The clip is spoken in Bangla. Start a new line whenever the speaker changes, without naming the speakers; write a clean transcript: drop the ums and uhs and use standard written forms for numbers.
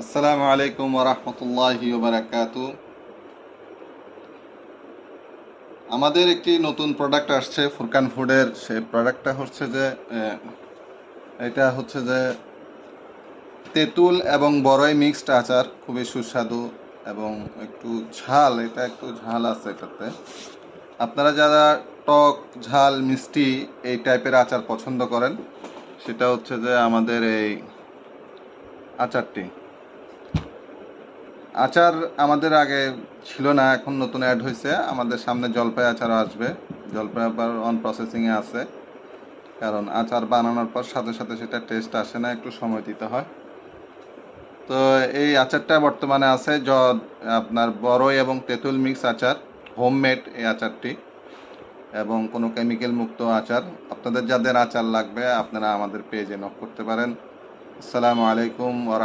আসসালামু আলাইকুম ওয়া রাহমাতুল্লাহি ওয়া বারাকাতু। আমাদের একটি নতুন প্রোডাক্ট আসছে ফুরকান ফুডের। সেই প্রোডাক্টটা হচ্ছে যে এটা হচ্ছে যে তেঁতুল এবং বড়ই মিক্সড আচার, খুবই সুস্বাদু এবং একটু ঝাল, এটা একটু ঝাল আছে এটাতে। আপনারা যারা টক ঝাল মিষ্টি এই টাইপের আচার পছন্দ করেন, সেটা হচ্ছে যে আমাদের এই আচারটি। আচার আমাদের আগে ছিল না, এখন নতুন অ্যাড হয়েছে। আমাদের সামনে জলপাই আচারও আসবে। জলপাই আবার অন প্রসেসিংয়ে আছে, কারণ আচার বানানোর পর সাথে সাথে সেটা টেস্ট আসে না, একটু সময় দিতে হয়। তো এই আচারটা বর্তমানে আছে আপনার বড়ই এবং তেঁতুল মিক্স আচার, হোমমেড এই আচারটি, এবং কোনো কেমিক্যাল মুক্ত আচার। আপনাদের যাদের আচার লাগবে আপনারা আমাদের পেজে নক করতে পারেন। আসসালামু আলাইকুম ওয়া